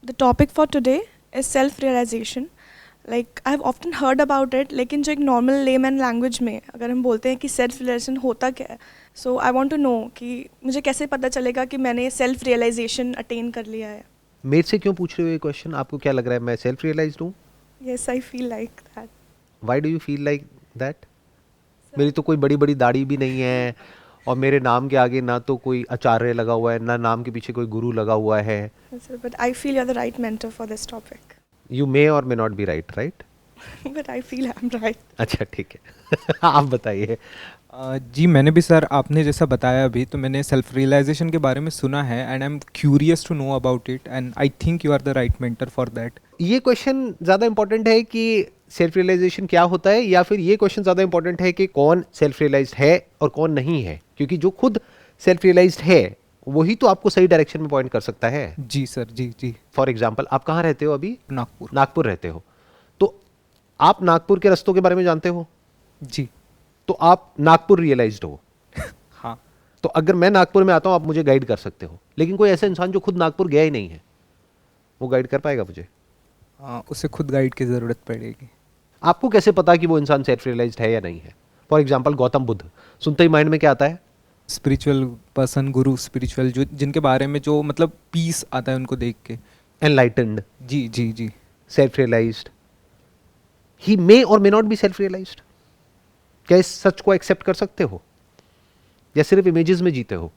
The topic for today is self-realization. Like I have often heard about it, लेकिन जो एक normal layman language में अगर हम बोलते हैं कि self-realization होता क्या है, so I want to know कि मुझे कैसे पता चलेगा कि मैंने self-realization attain कर लिया है. मेरे से क्यों पूछ रहे हो ये क्वेश्चन? आपको क्या लग रहा है मैं सेल्फ रियलाइज्ड हूँ? Yes, I feel like that. Why do you feel like that? मेरी तो कोई बड़ी बड़ी दाढ़ी भी नहीं है और मेरे नाम के आगे ना तो कोई आचार्य लगा हुआ है, ना नाम के पीछे कोई गुरु लगा हुआ है. Yes, sir, but I feel you're the right mentor for this topic. You may or may not be right, right? But I feel I'm right. अच्छा ठीक है. आप बताइए. जी मैंने भी सर आपने जैसा बताया अभी तो मैंने सेल्फ रियलाइजेशन के बारे में सुना है and I am curious to know about it and I think you are the right mentor for that. ये क्वेश्चन ज़्यादा इंपॉर्टेंट है कि सेल्फ रियलाइजेशन क्या होता है, या फिर ये क्वेश्चन ज़्यादा इंपॉर्टेंट है कि कौन सेल्फ रियलाइज्ड है और कौन नहीं है? क्योंकि जो खुद सेल्फ रियलाइज्ड है वही तो आपको सही डायरेक्शन में पॉइंट कर सकता है. जी सर, जी जी. फॉर एग्जाम्पल आप कहाँ रहते हो अभी? नागपुर. नागपुर रहते हो, तो आप नागपुर के रास्तों के बारे में जानते हो, जी. तो आप नागपुर रियलाइज्ड हो. हाँ. तो अगर मैं नागपुर में आता हूँ आप मुझे गाइड कर सकते हो, लेकिन कोई ऐसा इंसान जो खुद नागपुर गया ही नहीं है वो गाइड कर पाएगा मुझे? उसे खुद गाइड की ज़रूरत पड़ेगी. आपको कैसे पता कि वो इंसान सेल्फ रियलाइज्ड है या नहीं है? फॉर एग्जाम्पल गौतम बुद्ध, सुनते ही माइंड में क्या आता है? स्पिरिचुअल पर्सन, गुरु, स्पिरिचुअल, जो जिनके बारे में जो मतलब पीस आता है उनको देख के. एनलाइटेंड, जी जी जी. Self realized. He may or may not be self realized. क्या इस सच को एक्सेप्ट कर सकते हो, या सिर्फ इमेजेस में जीते हो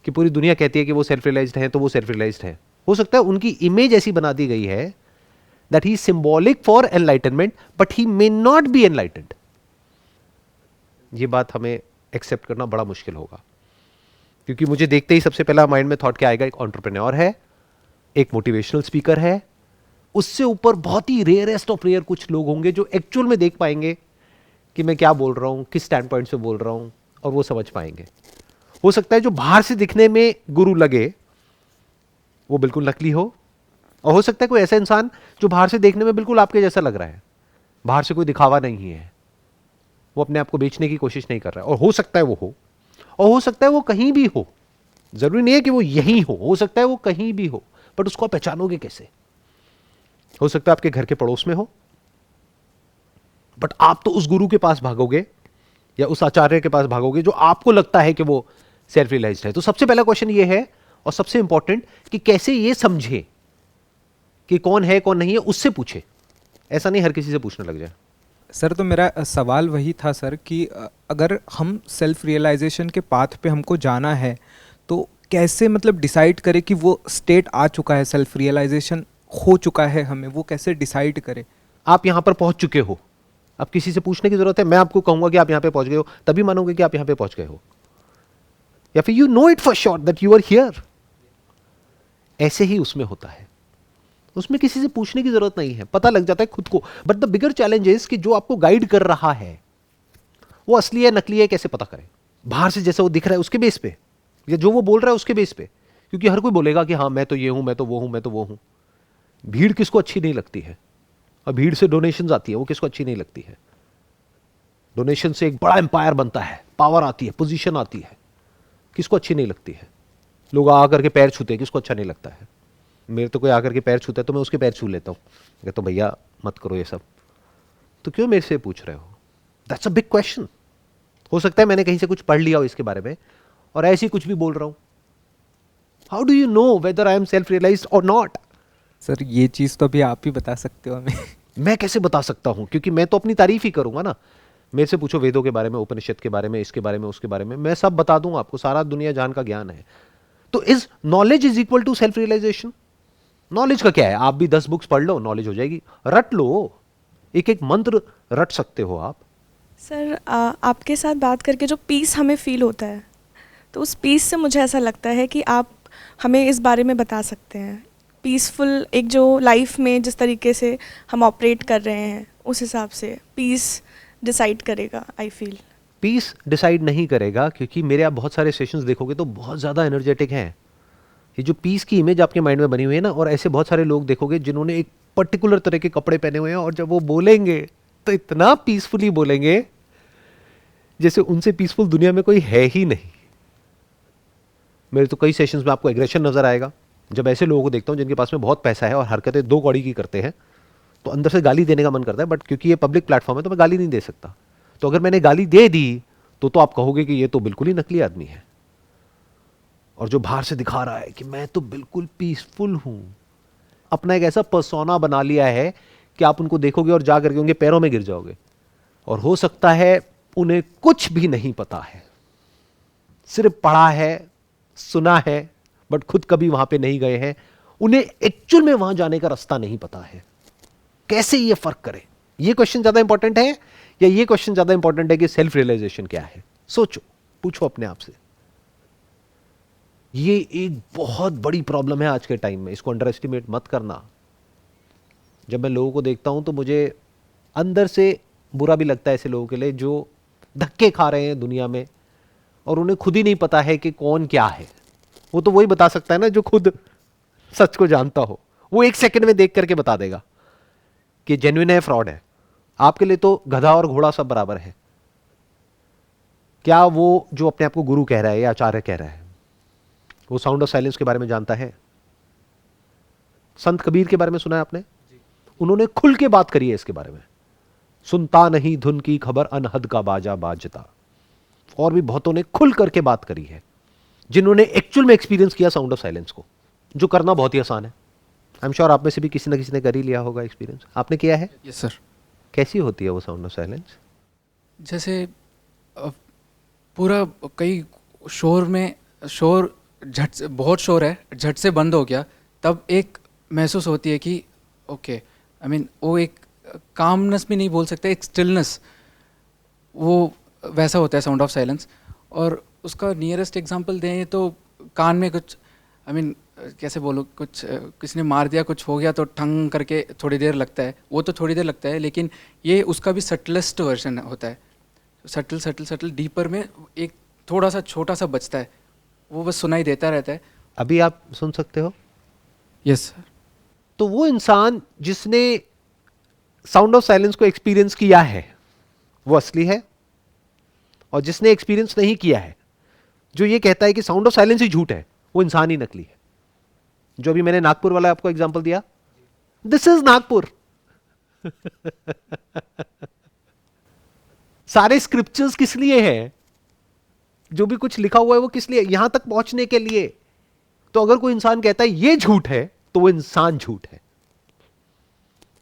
कि पूरी दुनिया कहती है कि वो सेल्फ रियलाइज्ड है तो वो सेल्फ रियलाइज्ड है? हो सकता है उनकी इमेज ऐसी बना दी गई है that he symbolic for enlightenment but he may not B enlightened. ये बात हमें एक्सेप्ट करना बड़ा मुश्किल होगा, क्योंकि मुझे देखते ही सबसे पहला माइंड में थॉट क्या आएगा? एक एंटरप्रेन्योर है, एक मोटिवेशनल स्पीकर है, उससे ऊपर बहुत ही रेयरेस्ट ऑफ रेयर कुछ लोग होंगे जो एक्चुअल में देख पाएंगे कि मैं क्या बोल रहा हूं, किस स्टैंड पॉइंट से बोल रहा हूं, और वो समझ पाएंगे. हो सकता है जो बाहर से दिखने में गुरु लगे वो बिल्कुल नकली हो, और हो सकता है कोई ऐसा इंसान जो बाहर से देखने में बिल्कुल आपके जैसा लग रहा है, बाहर से कोई दिखावा नहीं है, वो अपने आप को बेचने की कोशिश नहीं कर रहा है. और हो सकता है वो हो, और हो सकता है वो कहीं भी हो. जरूरी नहीं है कि वो यही हो सकता है वो कहीं भी हो, बट उसको आप पहचानोगे कैसे? हो सकता है आपके घर के पड़ोस में हो, बट आप तो उस गुरु के पास भागोगे या उस आचार्य के पास भागोगे जो आपको लगता है कि वो सेल्फ रियलाइज्ड है. तो सबसे पहला क्वेश्चन ये है, और सबसे इंपॉर्टेंट, कि कैसे ये समझे कि कौन है कौन नहीं है, उससे पूछे. ऐसा नहीं हर किसी से पूछने लग जाए. सर तो मेरा सवाल वही था सर कि अगर हम सेल्फ रियलाइजेशन के पाथ पे हमको जाना है तो कैसे मतलब डिसाइड करें कि वो स्टेट आ चुका है, सेल्फ रियलाइजेशन हो चुका है हमें, वो कैसे डिसाइड करें? आप यहां पर पहुंच चुके हो, अब किसी से पूछने की जरूरत है? मैं आपको कहूंगा कि आप यहां पे पहुंच गए हो, तभी मानोगे कि आप यहां पे पहुंच गए हो, या फिर you know it for sure that you are here. ऐसे ही उसमें होता है, उसमें किसी से पूछने की जरूरत नहीं है, पता लग जाता है खुद को. But the bigger challenge is कि जो आपको गाइड कर रहा है वो असली है नकली है कैसे पता करें? बाहर से जैसे वो दिख रहा है उसके बेस पे, या जो वो बोल रहा है उसके बेस पे? क्योंकि हर कोई बोलेगा कि हाँ मैं तो ये हूं, मैं तो वो हूं, मैं तो वो हूं. भीड़ किसको अच्छी नहीं लगती है? और भीड़ से डोनेशंस आती है, वो किसको अच्छी नहीं लगती है? डोनेशन से एक बड़ा एम्पायर बनता है, पावर आती है, पोजीशन आती है, किसको अच्छी नहीं लगती है? लोग आकर के पैर छूते हैं, किसको अच्छा नहीं लगता है? मेरे तो कोई आकर के पैर छूता है तो मैं उसके पैर छू लेता हूँ, तो भैया मत करो ये सब. तो क्यों मेरे से पूछ रहे हो? That's a big question. हो सकता है मैंने कहीं से कुछ पढ़ लिया हो इसके बारे में और ऐसे ही कुछ भी बोल रहा हूं. How do you know whether I am self realized और नॉट? सर ये चीज़ तो अभी आप ही बता सकते हो हमें. मैं कैसे बता सकता हूं? क्योंकि मैं तो अपनी तारीफ ही करूंगा ना. मेरे से पूछो वेदों के बारे में, उपनिषद के बारे में, इसके बारे में, उसके बारे में, मैं सब बता दूंगा आपको, सारा दुनिया जान का ज्ञान है. तो is knowledge is equal to self realization? Knowledge का क्या है? आप भी 10 बुक्स पढ़ लो, नॉलेज हो जाएगी. रट लो, एक एक मंत्र रट सकते हो आप. सर आपके साथ बात करके जो पीस हमें फील होता है, तो उस पीस से मुझे ऐसा लगता है कि आप हमें इस बारे में बता सकते हैं. पीसफुल एक जो लाइफ में जिस तरीके से हम ऑपरेट कर रहे हैं उस हिसाब से पीस डिसाइड करेगा. आई फील पीस डिसाइड नहीं करेगा, क्योंकि मेरे आप बहुत सारे सेशंस देखोगे तो बहुत ज़्यादा एनर्जेटिक हैं. ये जो पीस की इमेज आपके माइंड में बनी हुई है ना, और ऐसे बहुत सारे लोग देखोगे जिन्होंने एक पर्टिकुलर तरह के कपड़े पहने हुए हैं, और जब वो बोलेंगे तो इतना पीसफुली बोलेंगे जैसे उनसे पीसफुल दुनिया में कोई है ही नहीं. मेरे तो कई सेशंस में आपको एग्रेशन नजर आएगा, जब ऐसे लोगों को देखता हूँ जिनके पास में बहुत पैसा है और हरकतें दो कौड़ी की करते हैं, तो अंदर से गाली देने का मन करता है, बट क्योंकि ये पब्लिक प्लेटफॉर्म है तो मैं गाली नहीं दे सकता। तो अगर मैंने गाली दे दी तो आप कहोगे कि ये तो बिल्कुल ही नकली आदमी है, और जो बाहर से दिखा रहा है कि मैं तो बिल्कुल पीसफुल हूं, अपना एक ऐसा पर्सोना बना लिया है कि आप उनको देखोगे और जा करके उनके पैरों में गिर जाओगे। और हो सकता है उन्हें कुछ भी नहीं पता है, सिर्फ पढ़ा है, सुना है, बट खुद कभी वहां पे नहीं गए हैं, उन्हें एक्चुअल में वहां जाने का रास्ता नहीं पता है। कैसे ये फर्क करें? ये क्वेश्चन ज्यादा इंपॉर्टेंट है या ये क्वेश्चन ज्यादा इंपॉर्टेंट है कि सेल्फ रियलाइजेशन क्या है? सोचो, पूछो अपने आप से। ये एक बहुत बड़ी प्रॉब्लम है आज के टाइम में, इसको अंडर एस्टिमेट मत करना। जब मैं लोगों को देखता हूं तो मुझे अंदर से बुरा भी लगता है ऐसे लोगों के लिए जो धक्के खा रहे हैं दुनिया में और उन्हें खुद ही नहीं पता है कि कौन क्या है। वो तो वही बता सकता है ना जो खुद सच को जानता हो। वो एक सेकंड में देख करके बता देगा कि जेन्युइन है, फ्रॉड है। आपके लिए तो गधा और घोड़ा सब बराबर है। क्या वो जो अपने आप को गुरु कह रहा है या आचार्य कह रहा है, वो साउंड ऑफ साइलेंस के बारे में जानता है? संत कबीर के बारे में सुना है आपने? उन्होंने खुल के बात करी है इसके बारे में। सुनता नहीं धुन की खबर, अनहद का बाजा बाजता। और भी बहुतों ने खुल करके बात करी है जिन्होंने एक्चुअल में एक्सपीरियंस किया साउंड ऑफ साइलेंस को, जो करना बहुत ही आसान है। आई एम श्योर आप में से भी किसी ना किसी ने कर ही लिया होगा एक्सपीरियंस। आपने किया है? Yes sir. कैसी होती है वो साउंड ऑफ साइलेंस? जैसे पूरा कई शोर में शोर झट से, बहुत शोर है, झट से बंद हो गया, तब एक महसूस होती है कि ओके, आई मीन वो एक कामनेस भी नहीं बोल सकते, एक स्टिलनेस, वो वैसा होता है साउंड ऑफ साइलेंस। और उसका नियरेस्ट एग्जांपल दें तो कान में कुछ, आई मीन कैसे बोलो, कुछ किसी ने मार दिया, कुछ हो गया तो ठंग करके थोड़ी देर लगता है, वो तो थोड़ी देर लगता है, लेकिन ये उसका भी सटलेस्ट वर्जन होता है। सटल सटल सटल डीपर में एक थोड़ा सा छोटा सा बचता है, वो बस सुनाई देता रहता है। अभी आप सुन सकते हो? Yes sir. तो वो इंसान जिसने साउंड ऑफ साइलेंस को एक्सपीरियंस किया है वो असली है, और जिसने एक्सपीरियंस नहीं किया है, जो ये कहता है कि साउंड ऑफ साइलेंस ही झूठ है, वो इंसान ही नकली है। जो भी मैंने नागपुर वाला आपको एग्जांपल दिया, दिस इज नागपुर। सारे स्क्रिप्चर्स किस लिए हैं? जो भी कुछ लिखा हुआ है वो किस लिए? यहां तक पहुंचने के लिए। तो अगर कोई इंसान कहता है ये झूठ है, तो वो इंसान झूठ है।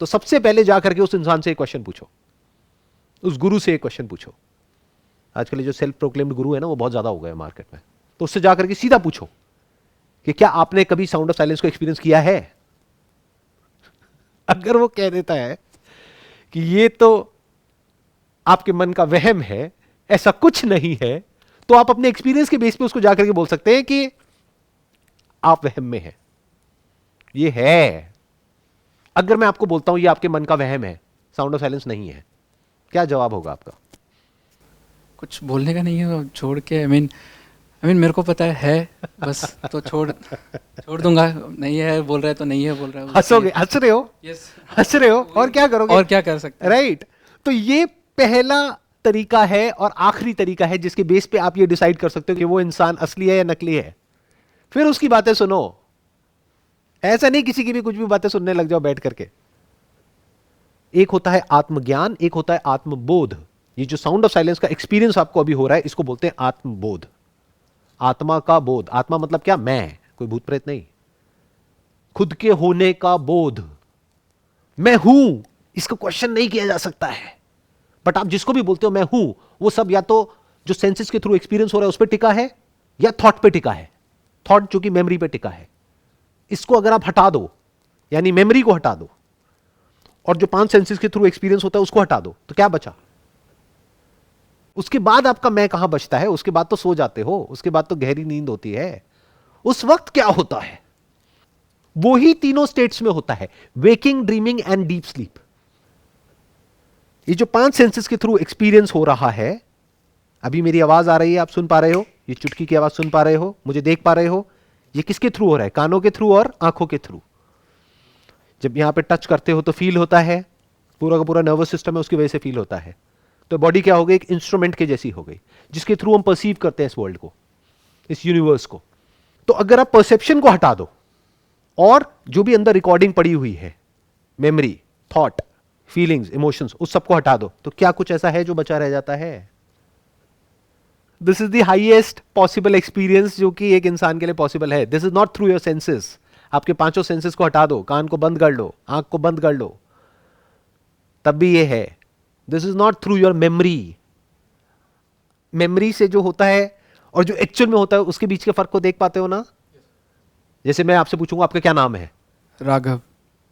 तो सबसे पहले जाकर के उस इंसान से एक क्वेश्चन पूछो, उस गुरु से एक क्वेश्चन पूछो। आजकल जो सेल्फ प्रोक्लेम्ड गुरु है ना, वो बहुत ज्यादा हो गए मार्केट में। तो उससे जाकर के सीधा पूछो कि क्या आपने कभी साउंड ऑफ साइलेंस को एक्सपीरियंस किया है? अगर वो कह देता है कि ये तो आपके मन का वहम है, ऐसा कुछ नहीं है, तो आप अपने एक्सपीरियंस के बेस पे उसको जाकर के बोल सकते हैं कि आप वहम में हैं। ये है। अगर मैं आपको बोलता हूं ये आपके मन का वहम है, साउंड ऑफ साइलेंस नहीं है, क्या जवाब होगा आपका? कुछ बोलने का नहीं है, छोड़ के, आई मीन मेरे को पता है बस, तो छोड़ दूंगा। नहीं है बोल रहा है तो नहीं है बोल रहा है। हंसोगे? हंस रहे हो? यस, हंस रहे हो, और क्या करोगे? और क्या कर सकते हैं? राइट। तो ये पहला तरीका है और आखिरी तरीका है जिसके बेस पे आप ये डिसाइड कर सकते हो कि वो इंसान असली है या नकली है। फिर उसकी बातें सुनो। ऐसा नहीं किसी की भी कुछ भी बातें सुनने लग जाओ बैठ करके। एक होता है आत्मज्ञान, एक होता है आत्मबोध। ये जो साउंड ऑफ साइलेंस का एक्सपीरियंस आपको अभी हो रहा है, इसको बोलते हैं आत्मबोध। आत्मा का बोध। आत्मा मतलब क्या? मैं, कोई भूत प्रेत नहीं। खुद के होने का बोध, मैं हूं, इसको क्वेश्चन नहीं किया जा सकता है। बट आप जिसको भी बोलते हो मैं हूं, वो सब या तो जो सेंसेस के थ्रू एक्सपीरियंस हो रहा है उस पर टिका है, या थॉट पे टिका है। थॉट जो कि मेमोरी पे टिका है। इसको अगर आप हटा दो, यानी मेमोरी को हटा दो, और जो 5 सेंसेस के थ्रू एक्सपीरियंस होता है उसको हटा दो, तो क्या बचा? उसके बाद आपका मैं कहां बचता है? उसके बाद तो सो जाते हो, उसके बाद तो गहरी नींद होती है। उस वक्त क्या होता है? वो ही तीनों स्टेट्स में होता है, waking, dreaming and deep sleep. ये जो 5 सेंसेस के थ्रू एक्सपीरियंस हो रहा है, अभी मेरी आवाज आ रही है, आप सुन पा रहे हो, ये चुटकी की आवाज सुन पा रहे हो, मुझे देख पा रहे हो, ये किसके थ्रू हो रहा है? कानों के थ्रू और आंखों के थ्रू। जब यहां पे टच करते हो तो फील होता है, पूरा का पूरा नर्वस सिस्टम है उसकी वजह से फील होता है। तो बॉडी क्या हो गई? एक इंस्ट्रूमेंट के जैसी हो गई, जिसके थ्रू हम परसीव करते हैं इस वर्ल्ड को, इस यूनिवर्स को। तो अगर आप परसेप्शन को हटा दो, और जो भी अंदर रिकॉर्डिंग पड़ी हुई है, मेमोरी, थॉट, फीलिंग्स, इमोशंस, उस सबको हटा दो, तो क्या कुछ ऐसा है जो बचा रह जाता है? This is the highest possible experience जो कि एक इंसान के लिए पॉसिबल है. This is not through your senses. आपके पांचों सेंसेस को हटा दो, कान को बंद कर लो, आंख को बंद कर लो, तब भी ये है. This is not through your memory. Memory से जो होता है और जो एक्चुअल में होता है उसके बीच के फर्क को देख पाते हो ना? जैसे मैं आपसे पूछूंगा आपका क्या नाम है, राघव.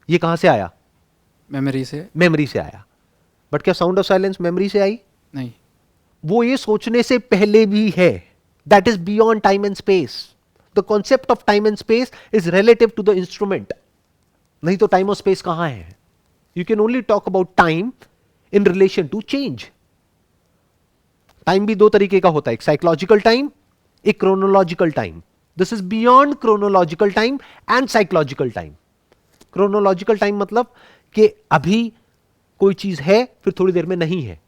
ये कहां से आया? मेमोरी से. मेमोरी से आया. बट क्या साउंड ऑफ साइलेंस मेमोरी से आई? नहीं. वो ये सोचने से पहले भी है. That is beyond time and space. The concept of time and space is relative to the instrument. नहीं तो टाइम और स्पेस कहां है? You can only talk about time in relation to change. Time भी दो तरीके का होता है, एक साइकोलॉजिकल टाइम, एक chronological time. This is beyond chronological time and psychological time. Chronological time मतलब कि अभी कोई चीज है फिर थोड़ी देर में नहीं है.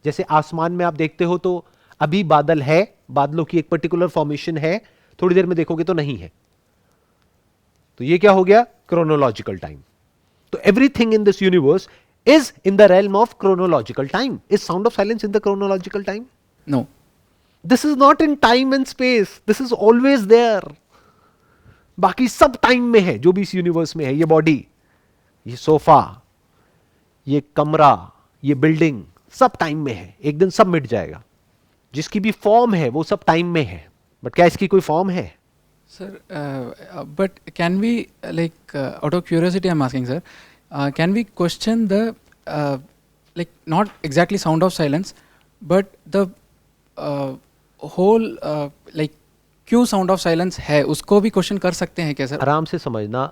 जैसे आसमान में आप देखते हो तो अभी बादल है, बादलों की एक पर्टिकुलर फॉर्मेशन है, थोड़ी देर में देखोगे तो नहीं है. तो ये क्या हो गया? Chronological time. तो everything in this universe is in the realm of chronological time. Is sound of silence in the chronological time? No. This is not in time and space. This is always there. बाकी सब time में है जो भी इस universe में है. ये बॉडी, ये सोफा, ये कमरा, ये बिल्डिंग, सब टाइम में है. एक दिन सब मिट जाएगा. जिसकी भी फॉर्म है वो सब टाइम में है. बट क्या इसकी कोई फॉर्म है? Sir, but can we, like, out of curiosity I'm asking, sir, can we question the, like, not exactly sound of silence, but the whole, like, क्यों sound of silence है, उसको भी क्वेश्चन कर सकते हैं क्या सर? आराम से समझना.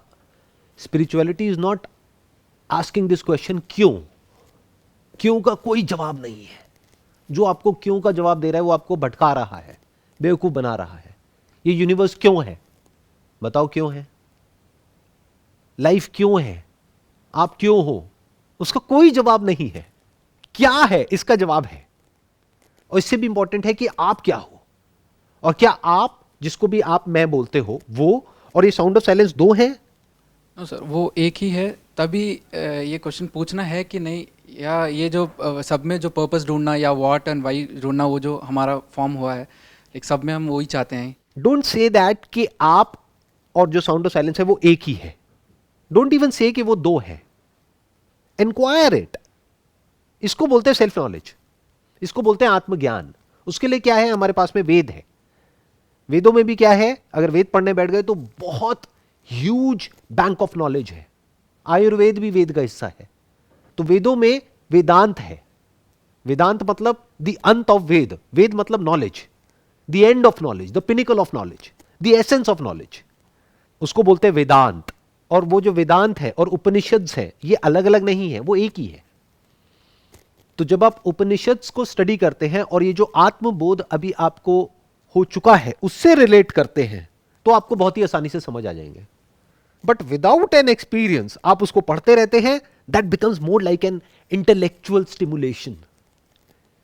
Spirituality is not asking this question क्यों. क्यों का कोई जवाब नहीं है. जो आपको क्यों का जवाब दे रहा है वो आपको भटका रहा है, बेवकूफ बना रहा है. ये यूनिवर्स क्यों है? बताओ क्यों है? लाइफ क्यों है? आप क्यों हो? उसका कोई जवाब नहीं है. क्या है इसका जवाब है. और इससे भी इंपॉर्टेंट है कि आप क्या हो. और क्या आप, जिसको भी आप मैं बोलते हो, वो और ये साउंड ऑफ साइलेंस दो हैं? नो सर, वो एक ही है. तभी ये क्वेश्चन पूछना है कि नहीं, या ये जो सब में जो पर्पस ढूंढना या व्हाट एंड वाई ढूंढना, वो जो हमारा फॉर्म हुआ है, एक सब में हम वही चाहते हैं. डोंट से दैट कि आप और जो साउंड ऑफ साइलेंस है वो एक ही है. डोंट इवन से कि वो दो है. Inquire it. इसको बोलते हैं सेल्फ नॉलेज. इसको बोलते हैं आत्मज्ञान. उसके लिए क्या है? हमारे पास में वेद है. वेदों में भी क्या है? अगर वेद पढ़ने बैठ गए तो बहुत ह्यूज बैंक ऑफ नॉलेज है. आयुर्वेद भी वेद का हिस्सा है. तो वेदों में वेदांत है. वेदांत मतलब द अंत ऑफ वेद. वेद मतलब knowledge, the end of knowledge, the pinnacle of knowledge, the essence of knowledge. उसको बोलते हैं वेदांत. और वो जो वेदांत है और उपनिषद्स है, ये अलग अलग नहीं है, वो एक ही है. तो जब आप उपनिषद्स को स्टडी करते हैं और ये जो आत्मबोध अभी आपको हो चुका है उससे रिलेट करते हैं, तो आपको बहुत ही आसानी से समझ आ जाएंगे. बट विदाउट एन एक्सपीरियंस आप उसको पढ़ते रहते हैं, that becomes more like an intellectual stimulation.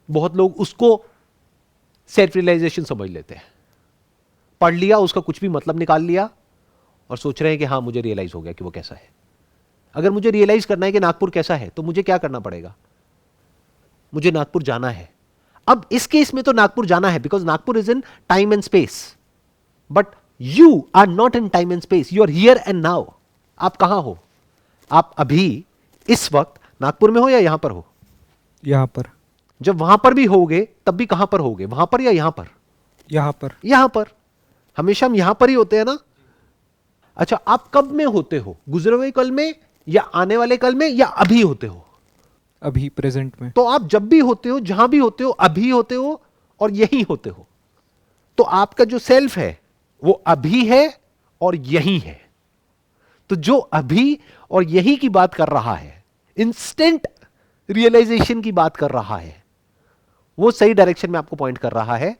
बहुत लोग उसको सेल्फ रियलाइजेशन समझ लेते हैं. पढ़ लिया, उसका कुछ भी मतलब निकाल लिया और सोच रहे हैं कि हाँ मुझे रियलाइज हो गया कि वो कैसा है. अगर मुझे रियलाइज करना है कि नागपुर कैसा है तो मुझे क्या करना पड़ेगा? मुझे नागपुर जाना है. अब इस केस में तो नागपुर जाना है because Nagpur is in time and space. But you are not in time and space. You are here and now. आप कहां हो? आप अभी इस वक्त नागपुर में हो या यहां पर हो? यहाँ पर. जब वहां पर भी होगे तब भी कहां पर होगे? वहां पर या यहां पर? यहाँ पर. यहां पर. हमेशा हम यहां पर ही होते हैं ना. अच्छा, आप कब में होते हो? गुजरे हुए कल में या आने वाले कल में या अभी होते हो? अभी प्रेजेंट में. तो आप जब भी होते हो, जहां भी होते हो, अभी होते हो और यही होते हो. तो आपका जो सेल्फ है वो अभी है और यही है. तो जो अभी और यही की बात कर रहा है, इंस्टेंट रियलाइजेशन की बात कर रहा है, वो सही डायरेक्शन में आपको पॉइंट कर रहा है.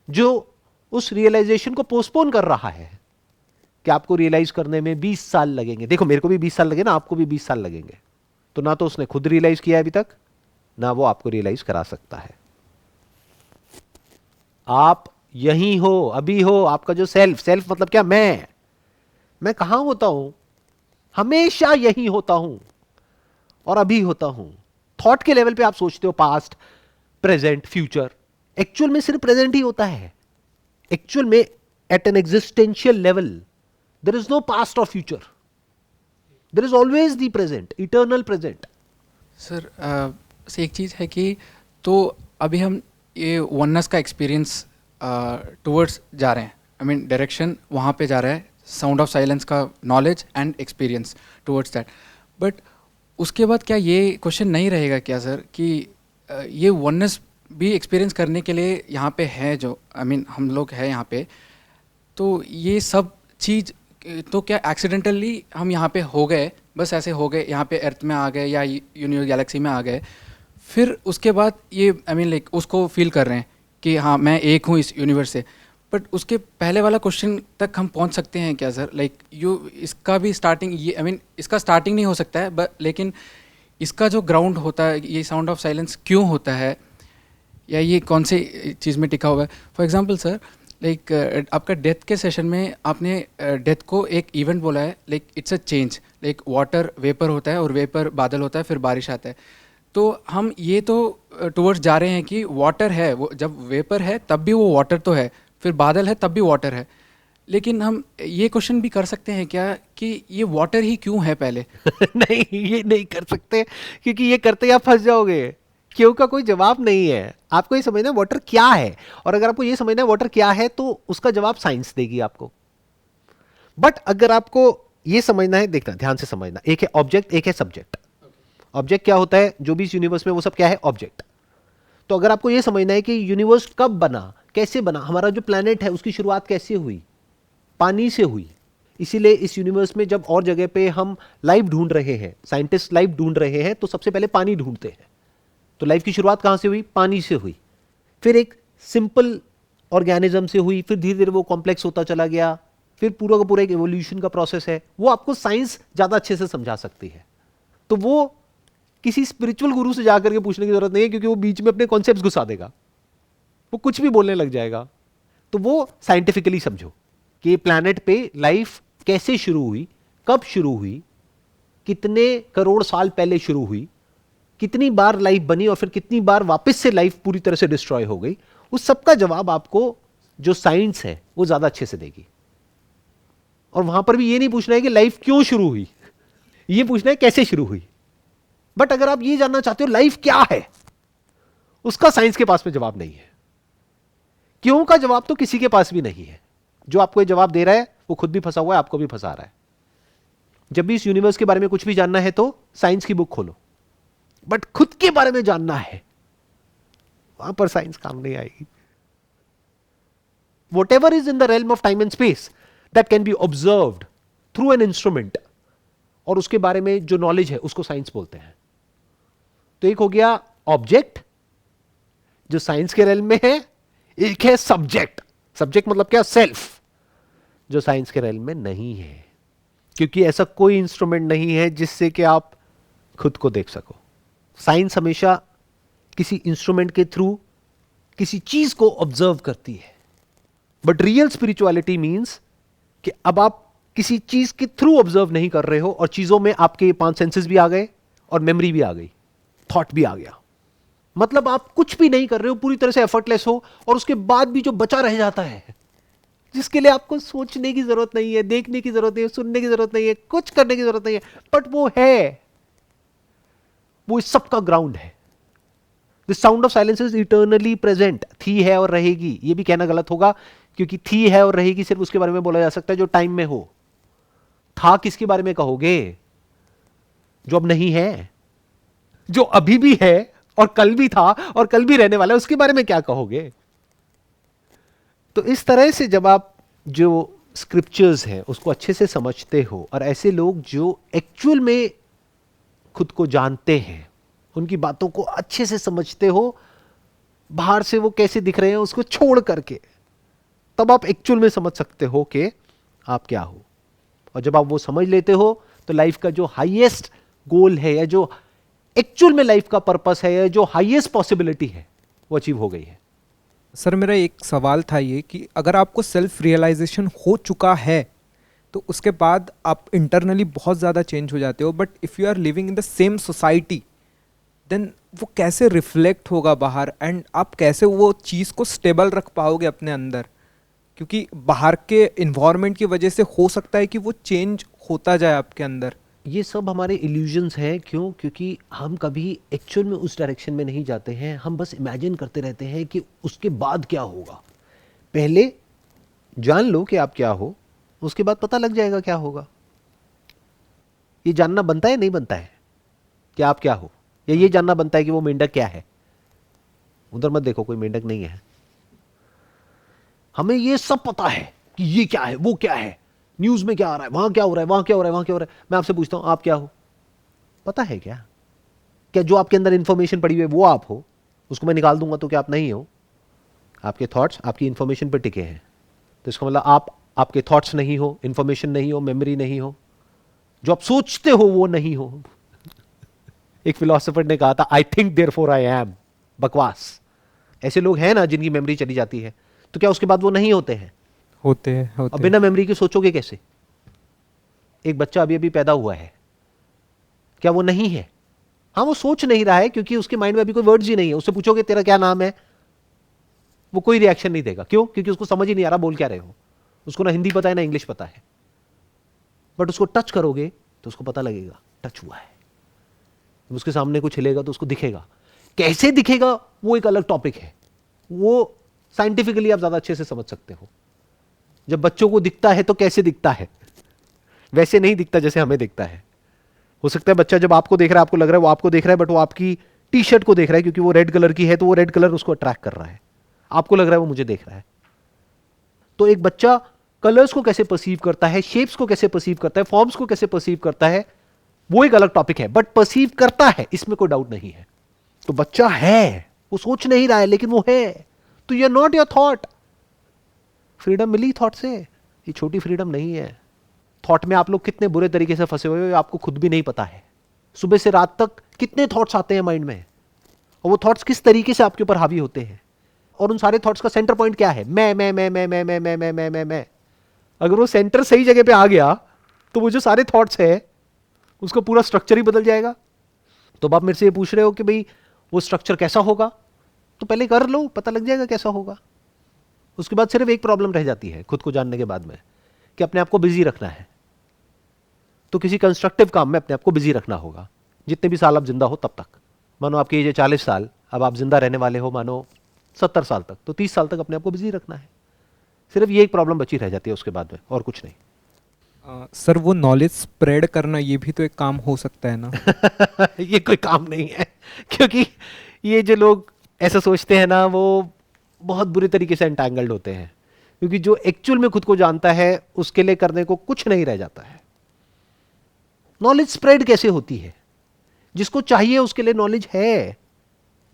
जो उस रियलाइजेशन को पोस्टपोन कर रहा है कि आपको रियलाइज करने में 20 साल लगेंगे. देखो, मेरे को भी 20 साल लगे ना, आपको भी 20 साल लगेंगे. तो ना तो उसने खुद रियलाइज किया अभी तक, ना वो आपको रियलाइज करा सकता है. आप यही हो, अभी हो. आपका जो सेल्फ, सेल्फ मतलब क्या? मैं. मैं कहां होता हूं, हमेशा यही होता हूं और अभी होता हूं। थॉट के लेवल पे आप सोचते हो पास्ट, प्रेजेंट, फ्यूचर, एक्चुअल में सिर्फ प्रेजेंट ही होता है। एक्चुअल में at an existential level there is no past or future, there is always the present, eternal present. Sir एक चीज़ है कि तो अभी हम ये वननेस का एक्सपीरियंस टुवर्ड्स जा रहे हैं, आई मीन डायरेक्शन वहाँ पे जा रहा है, साउंड ऑफ साइलेंस का knowledge and experience towards that. But उसके बाद क्या ये क्वेश्चन नहीं रहेगा क्या सर कि ये वननेस भी एक्सपीरियंस करने के लिए यहाँ पे है, जो आई मीन हम लोग हैं यहाँ पे, तो ये सब चीज़ तो क्या एक्सीडेंटली हम यहाँ पे हो गए, बस ऐसे हो गए, यहाँ पे अर्थ में आ गए या यूनिवर्स गैलेक्सी में आ गए, फिर उसके बाद ये आई मीन लाइक उसको फील कर रहे हैं कि हाँ मैं एक हूँ इस यूनिवर्स से। बट उसके पहले वाला क्वेश्चन तक हम पहुँच सकते हैं क्या सर? लाइक इसका भी स्टार्टिंग ये आई मीन इसका स्टार्टिंग नहीं हो सकता है, बट लेकिन इसका जो ग्राउंड होता है, ये साउंड ऑफ साइलेंस क्यों होता है, या ये कौन से चीज़ में टिका हुआ है? फॉर एग्जांपल सर, लाइक आपका डेथ के सेशन में आपने डेथ को एक इवेंट बोला है, like it's a change, like water vapour होता है और वेपर बादल होता है, फिर बारिश आता है। तो हम ये तो टुवर्ड्स जा रहे हैं कि वाटर है, वो जब वेपर है तब भी वो वाटर तो है, फिर बादल है तब भी वाटर है। लेकिन हम ये क्वेश्चन भी कर सकते हैं क्या कि ये वाटर ही क्यों है पहले? नहीं, ये नहीं कर सकते, क्योंकि ये करते ही आप फंस जाओगे। क्यों का कोई जवाब नहीं है। आपको ये समझना है वाटर क्या है, और अगर आपको ये समझना है वाटर क्या है तो उसका जवाब साइंस देगी आपको। बट अगर आपको ये समझना है, देखना ध्यान से समझना, एक है ऑब्जेक्ट, एक है सब्जेक्ट। ऑब्जेक्ट क्या होता है, जो भी इस यूनिवर्स में वो सब क्या है, ऑब्जेक्ट। तो अगर आपको ये समझना है कि यूनिवर्स कब बना, कैसे बना, हमारा जो प्लैनेट है उसकी शुरुआत कैसे हुई, पानी से हुई। इसीलिए इस यूनिवर्स में जब और जगह पे हम लाइफ ढूंढ रहे हैं, साइंटिस्ट लाइफ ढूंढ रहे हैं, तो सबसे पहले पानी ढूंढते हैं। तो लाइफ की शुरुआत कहां से हुई, पानी से हुई, फिर एक सिंपल ऑर्गेनिज्म से हुई, फिर धीरे धीरे वो कॉम्प्लेक्स होता चला गया, फिर पूरा का पूरा एक एवोल्यूशन का प्रोसेस है। वो आपको साइंस ज्यादा अच्छे से समझा सकती है। तो वो किसी स्पिरिचुअल गुरु से जाकर के पूछने की जरूरत नहीं है, क्योंकि वो बीच में अपने कॉन्सेप्ट्स घुसा देगा, वो कुछ भी बोलने लग जाएगा। तो वो साइंटिफिकली समझो कि प्लैनेट पे लाइफ कैसे शुरू हुई, कब शुरू हुई, कितने करोड़ साल पहले शुरू हुई, कितनी बार लाइफ बनी और फिर कितनी बार वापस से लाइफ पूरी तरह से डिस्ट्रॉय हो गई। उस सब का जवाब आपको जो साइंस है वो ज्यादा अच्छे से देगी। और वहां पर भी ये नहीं पूछना है कि लाइफ क्यों शुरू हुई, ये पूछना है कैसे शुरू हुई। बट अगर आप ये जानना चाहते हो लाइफ क्या है, उसका साइंस के पास में जवाब नहीं है। क्यों का जवाब तो किसी के पास भी नहीं है। जो आपको ये जवाब दे रहा है वो खुद भी फंसा हुआ है, आपको भी फंसा रहा है। जब भी इस यूनिवर्स के बारे में कुछ भी जानना है तो साइंस की बुक खोलो, बट खुद के बारे में जानना है, वहां पर साइंस काम नहीं आएगी। Whatever is in the realm of time and space that can be observed through an instrument, और उसके बारे में जो नॉलेज है उसको साइंस बोलते हैं। तो एक हो गया ऑब्जेक्ट जो साइंस के रेल में है, एक है सब्जेक्ट। सब्जेक्ट मतलब क्या, सेल्फ, जो साइंस के रेल में नहीं है, क्योंकि ऐसा कोई इंस्ट्रूमेंट नहीं है जिससे कि आप खुद को देख सको। साइंस हमेशा किसी इंस्ट्रूमेंट के थ्रू किसी चीज को ऑब्जर्व करती है। बट रियल स्पिरिचुअलिटी मींस कि अब आप किसी चीज के थ्रू ऑब्जर्व नहीं कर रहे हो, और चीजों में आपके 5 सेंसेस भी आ गए और मेमोरी भी आ गई, थॉट भी आ गया। मतलब आप कुछ भी नहीं कर रहे हो, पूरी तरह से एफर्टलेस हो, और उसके बाद भी जो बचा रह जाता है, जिसके लिए आपको सोचने की जरूरत नहीं है, देखने की जरूरत नहीं है, सुनने की जरूरत नहीं है, कुछ करने की जरूरत नहीं है, बट वो है, वो इस सब का ग्राउंड है। The sound of silence is eternally present. थी, है और रहेगी, ये भी कहना गलत होगा, क्योंकि थी, है और रहेगी सिर्फ उसके बारे में बोला जा सकता है जो टाइम में हो। था किसके बारे में कहोगे, जो अब नहीं है, जो अभी भी है और कल भी था और कल भी रहने वाला है, उसके बारे में क्या कहोगे। तो इस तरह से जब आप जो स्क्रिप्चर्स हैं उसको अच्छे से समझते हो, और ऐसे लोग जो एक्चुअल में खुद को जानते हैं, उनकी बातों को अच्छे से समझते हो, बाहर से वो कैसे दिख रहे हैं उसको छोड़ करके, तब आप एक्चुअल में समझ सकते हो कि आप क्या हो। और जब आप वो समझ लेते हो तो लाइफ का जो हाईएस्ट गोल है, या जो एक्चुअल में लाइफ का पर्पस है, या जो हाईएस्ट पॉसिबिलिटी है, वो अचीव हो गई है। सर मेरा एक सवाल था ये कि अगर आपको सेल्फ रियलाइजेशन हो चुका है, तो उसके बाद आप इंटरनली बहुत ज़्यादा चेंज हो जाते हो, but if you are living in the same society then वो कैसे रिफ्लेक्ट होगा बाहर, एंड आप कैसे वो चीज़ को स्टेबल रख पाओगे अपने अंदर, क्योंकि बाहर के इन्वायरमेंट की वजह से हो सकता है कि वो चेंज होता जाए आपके अंदर। ये सब हमारे इल्यूजन्स हैं। क्यों? क्योंकि हम कभी एक्चुअल में उस डायरेक्शन में नहीं जाते हैं, हम बस इमेजिन करते रहते हैं कि उसके बाद क्या होगा। पहले जान लो कि आप क्या हो, उसके बाद पता लग जाएगा क्या होगा। ये जानना बनता है नहीं बनता है कि आप क्या हो, या ये जानना बनता है कि वो मेंढक क्या है। उधर मत देखो, कोई मेंढक नहीं है। हमें ये सब पता है कि ये क्या है, वो क्या है, न्यूज में क्या आ रहा है, वहां क्या हो रहा है, वहां क्या हो रहा है, वहां क्या हो रहा है। मैं आपसे पूछता हूं, आप क्या हो? पता है क्या? क्या जो आपके अंदर इंफॉर्मेशन पड़ी हुई है वो आप हो? उसको मैं निकाल दूंगा तो क्या आप नहीं हो? आपके थॉट्स आपकी इंफॉर्मेशन पर टिके हैं, तो इसका मतलब आप आपके थॉट्स नहीं हो, इंफॉर्मेशन नहीं हो, मेमोरी नहीं हो, जो आप सोचते हो वो नहीं हो। एक फिलोसोफर ने कहा था, I think therefore I am. बकवास। ऐसे लोग हैं ना जिनकी मेमोरी चली जाती है, तो क्या उसके बाद वो नहीं होते हैं? होते हैं और बिना मेमोरी के सोचोगे कैसे? एक बच्चा अभी अभी पैदा हुआ है, क्या वो नहीं है? हाँ, वो सोच नहीं रहा है क्योंकि उसके माइंड में अभी कोई वर्ड्स ही नहीं है। उससे पूछोगे तेरा क्या नाम है, वो कोई रिएक्शन नहीं देगा। क्यों? क्योंकि उसको समझ ही नहीं आ रहा बोल क्या रहे हो। उसको ना हिंदी पता है ना इंग्लिश पता है। बट उसको टच करोगे तो उसको पता लगेगा टच हुआ है। जब उसके सामने कुछ हिलेगा तो उसको दिखेगा। कैसे दिखेगा वो एक अलग टॉपिक है, वो साइंटिफिकली आप ज्यादा अच्छे से समझ सकते हो। जब बच्चों को दिखता है तो कैसे दिखता है? वैसे नहीं दिखता जैसे हमें दिखता है। हो सकता है बच्चा जब आपको देख रहा है, आपको लग रहा है वो आपको देख रहा है, बट वो आपकी टी शर्ट को देख रहा है क्योंकि वो रेड कलर की है, तो वो रेड कलर उसको अट्रैक्ट कर रहा है। आपको लग रहा है वो मुझे देख रहा है। तो एक बच्चा कलर्स को कैसे परसीव करता है, शेप्स को कैसे परसीव करता है, फॉर्म्स को कैसे परसीव करता है, वो एक अलग टॉपिक है। बट परसीव करता है, इसमें कोई डाउट नहीं है। तो बच्चा है, वो सोच नहीं रहा है लेकिन वो है। तो you are not your thought. Freedom मिली थॉट से, ये छोटी फ्रीडम नहीं है। थॉट में आप लोग कितने बुरे तरीके से फंसे हुए हो आपको खुद भी नहीं पता है। सुबह से रात तक कितने थॉट्स आते हैं माइंड में, और वो थॉट्स किस तरीके से आपके ऊपर हावी होते हैं। और उन सारे थॉट्स का सेंटर पॉइंट क्या है? मैं। अगर वो सेंटर सही जगह पे आ गया तो वो जो सारे थॉट्स है उसका पूरा स्ट्रक्चर ही बदल जाएगा। तो आप मेरे से ये पूछ रहे हो कि भाई वो स्ट्रक्चर कैसा होगा, तो पहले कर लो, पता लग जाएगा कैसा होगा। उसके बाद सिर्फ एक प्रॉब्लम रह जाती है खुद को जानने के बाद में, कि अपने आप को बिजी रखना है। तो किसी कंस्ट्रक्टिव काम में अपने आप को बिजी रखना होगा जितने भी साल आप जिंदा हो तब तक। मानो आपकी एज 40 साल, अब आप जिंदा रहने वाले हो मानो 70 साल तक, तो 30 साल तक अपने आप को बिजी रखना है। सिर्फ ये एक प्रॉब्लम बची रह जाती है उसके बाद में, और कुछ नहीं। सर वो नॉलेज स्प्रेड करना ये भी तो एक काम हो सकता है ना? ये कोई काम नहीं है, क्योंकि ये जो लोग ऐसा सोचते हैं ना, वो बहुत बुरे तरीके से एंटैंगल्ड होते हैं। क्योंकि जो एक्चुअल में खुद को जानता है उसके लिए करने को कुछ नहीं रह जाता है। नॉलेज स्प्रेड कैसे होती है? जिसको चाहिए उसके लिए नॉलेज है।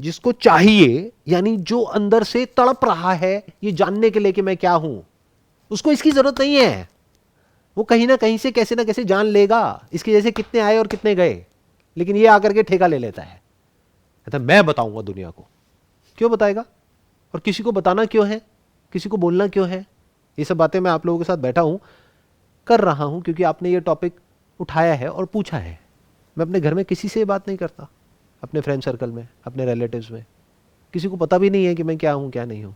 जिसको चाहिए यानी जो अंदर से तड़प रहा है ये जानने के लिए कि मैं क्या हूं, उसको इसकी जरूरत नहीं है। वो कहीं ना कहीं से कैसे ना कैसे जान लेगा। इसके जैसे कितने आए और कितने गए, लेकिन ये आकर के ठेका ले लेता है, कहता मैं बताऊंगा दुनिया को। क्यों बताएगा? और किसी को बताना क्यों है? किसी को बोलना क्यों है? ये सब बातें मैं आप लोगों के साथ बैठा हूं कर रहा हूं क्योंकि आपने ये टॉपिक उठाया है और पूछा है। मैं अपने घर में किसी से बात नहीं करता, अपने फ्रेंड सर्कल में, अपने रिलेटिव्स में किसी को पता भी नहीं है कि मैं क्या हूं क्या नहीं हूं।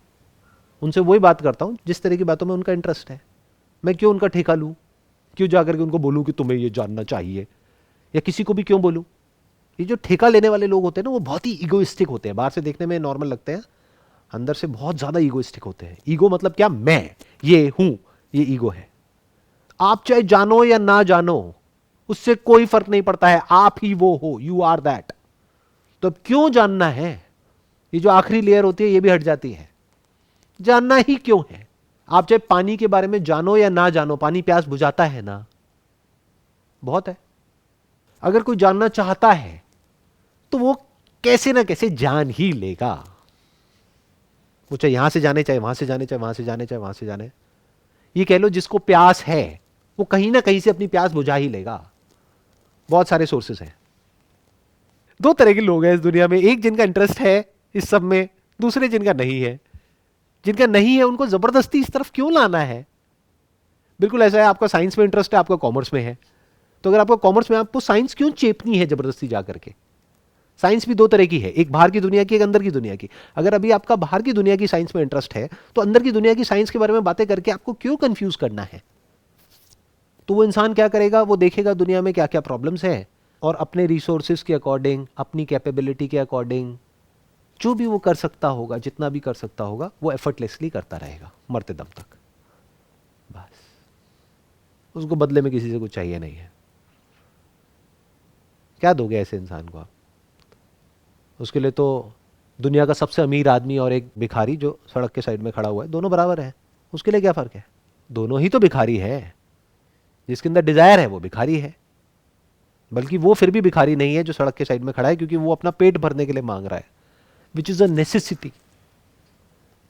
उनसे वही बात करता हूं जिस तरह की बातों में उनका इंटरेस्ट है। मैं क्यों उनका ठेका लूं? क्यों जाकर के उनको बोलूं कि तुम्हें ये जानना चाहिए, या किसी को भी क्यों बोलूं? ये जो ठेका लेने वाले लोग होते हैं ना, वो बहुत ही ईगोइस्टिक होते हैं। बाहर से देखने में नॉर्मल लगते हैं, अंदर से बहुत ज्यादा ईगोइस्टिक होते हैं। ईगो मतलब क्या? मैं ये हूं, ये ईगो है। आप चाहे जानो या ना जानो उससे कोई फर्क नहीं पड़ता है, आप ही वो हो, यू आर दैट। तो अब क्यों जानना है? ये जो आखिरी लेयर होती है ये भी हट जाती है। जानना ही क्यों है? आप चाहे पानी के बारे में जानो या ना जानो, पानी प्यास बुझाता है ना, बहुत है। अगर कोई जानना चाहता है तो वो कैसे ना कैसे जान ही लेगा। वो चाहे यहां से जाने, चाहे वहां से जाने, चाहे वहां से जाने, चाहे वहां से जाने। ये कह लो जिसको प्यास है वो कहीं ना कहीं से अपनी प्यास बुझा ही लेगा। बहुत सारे सोर्सेस हैं। दो तरह के लोग हैं इस दुनिया में, एक जिनका इंटरेस्ट है इस सब में, दूसरे जिनका नहीं है। जिनका नहीं है उनको जबरदस्ती इस तरफ क्यों लाना है? बिल्कुल ऐसा है, आपका साइंस में इंटरेस्ट है, आपका कॉमर्स में है, तो अगर आपको कॉमर्स में, आपको साइंस क्यों चेपनी है जबरदस्ती जा करके? साइंस भी दो तरह की है, एक बाहर की दुनिया की, एक अंदर की दुनिया की। अगर अभी आपका बाहर की दुनिया की साइंस में इंटरेस्ट है, तो अंदर की दुनिया की साइंस के बारे में बातें करके आपको क्यों कंफ्यूज करना है? तो वो इंसान क्या करेगा, वो देखेगा दुनिया में क्या क्या प्रॉब्लम्स है, और अपने रिसोर्सेज के अकॉर्डिंग, अपनी कैपेबिलिटी के अकॉर्डिंग जो भी वो कर सकता होगा, जितना भी कर सकता होगा, वो एफर्टलेसली करता रहेगा मरते दम तक। बस उसको बदले में किसी से कुछ चाहिए नहीं है। क्या दोगे ऐसे इंसान को आप? उसके लिए तो दुनिया का सबसे अमीर आदमी और एक भिखारी जो सड़क के साइड में खड़ा हुआ है, दोनों बराबर है, उसके लिए क्या फ़र्क है? दोनों ही तो भिखारी है। जिसके अंदर डिज़ायर है वो भिखारी है, बल्कि वो फिर भी भिखारी नहीं है जो सड़क के साइड में खड़ा है, क्योंकि वो अपना पेट भरने के लिए मांग रहा है, विच इज़ अ नेसेसिटी।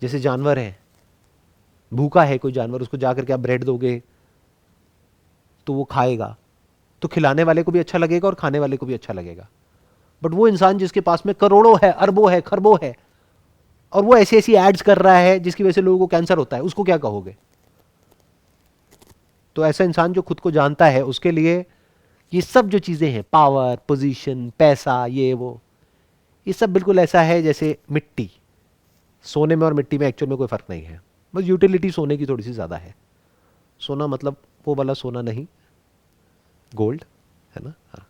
जैसे जानवर है, भूखा है कोई जानवर, उसको जाकर के आप ब्रेड दोगे तो वो खाएगा, तो खिलाने वाले को भी अच्छा लगेगा और खाने वाले को भी अच्छा लगेगा। बट वो इंसान जिसके पास में करोड़ों है, अरबों है, खरबों है, और वो ऐसी ऐसी एड्स कर रहा है जिसकी वजह से लोगों को कैंसर होता है, उसको क्या कहोगे? तो ऐसा इंसान जो खुद को जानता है, उसके लिए ये सब जो चीजें हैं, पावर, पोजीशन, पैसा, ये वो, ये सब बिल्कुल ऐसा है जैसे मिट्टी। सोने में और मिट्टी में एक्चुअल में कोई फर्क नहीं है, बस यूटिलिटी सोने की थोड़ी सी ज्यादा है। सोना मतलब वो वाला सोना नहीं, गोल्ड, है ना? हाँ।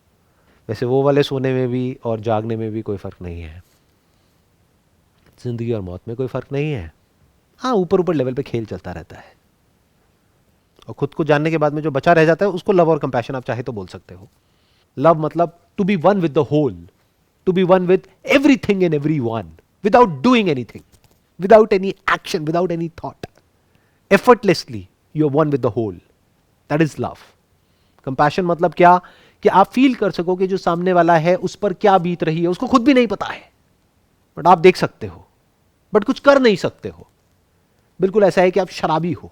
वैसे वो वाले सोने में भी और जागने में भी कोई फर्क नहीं है, जिंदगी और मौत में कोई फर्क नहीं है। हाँ, ऊपर ऊपर लेवल पे खेल चलता रहता है, और खुद को जानने के बाद में जो बचा रह जाता है उसको लव और कंपैशन आप चाहे तो बोल सकते हो। लव मतलब to be one with the whole, to be one with everything and everyone, without doing anything, without any action, without any thought, effortlessly you are one with the whole, that is love. Compassion मतलब क्या, कि आप feel कर सको कि जो सामने वाला है उस पर क्या बीत रही है, उसको खुद भी नहीं पता है, बट आप देख सकते हो, बट कुछ कर नहीं सकते हो। बिल्कुल ऐसा है कि आप शराबी हो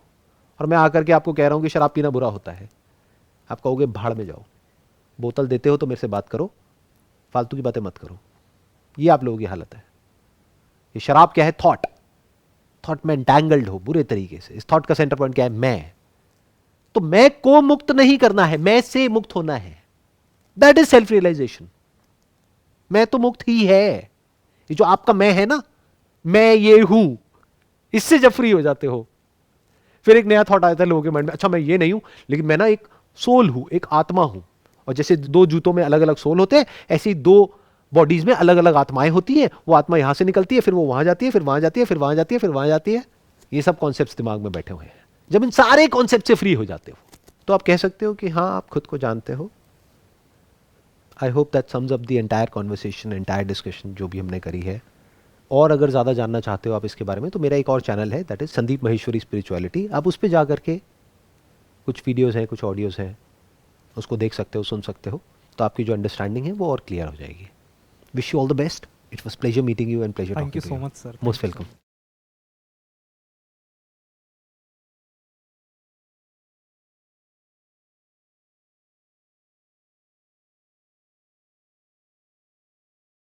और मैं आकर के आपको कह रहा हूं कि शराब पीना बुरा होता है, आप कहोगे भाड़ में जाओ, बोतल देते हो तो मेरे से बात करो, फालतू की बातें मत करो। ये आप लोगों की हालत है। ये शराब क्या है? थॉट। थॉट में एंटैंगल्ड हो बुरे तरीके से। इस थॉट का सेंटर पॉइंट क्या है? मैं। तो मैं को मुक्त नहीं करना है, मैं से मुक्त होना है। That is self realization. मैं तो मुक्त ही है। ये जो आपका मैं है ना, मैं ये हूं, इससे जब फ्री हो जाते हो, फिर एक नया थॉट आता है लोगों के माइंड में, अच्छा मैं ये नहीं हूं, लेकिन मैं ना एक सोल हूं, एक आत्मा हूं। और जैसे दो जूतों में अलग अलग सोल होते हैं, ऐसे ही दो बॉडीज में अलग अलग आत्माएं होती हैं। वो आत्मा यहां से निकलती है, फिर वो वहां जाती है, फिर वहां जाती है, फिर वहां जाती है, फिर वहां जाती है। ये सब कॉन्सेप्ट्स दिमाग में बैठे हुए हैं। जब इन सारे कॉन्सेप्ट से फ्री हो जाते हो तो आप कह सकते हो कि हाँ, आप खुद को जानते हो। I hope that sums up the entire conversation, entire discussion जो भी हमने करी है। और अगर ज़्यादा जानना चाहते हो आप इसके बारे में, तो मेरा एक और चैनल है, that is Sandeep Maheshwari spirituality. आप उस पर जा करके कुछ वीडियोस हैं, कुछ ऑडियोज़ हैं, उसको देख सकते हो, सुन सकते हो, तो आपकी जो अंडरस्टैंडिंग है वो और क्लियर हो जाएगी। Wish you all the best. It was pleasure meeting you and pleasure thank talking you to so you. Much sir. Most welcome.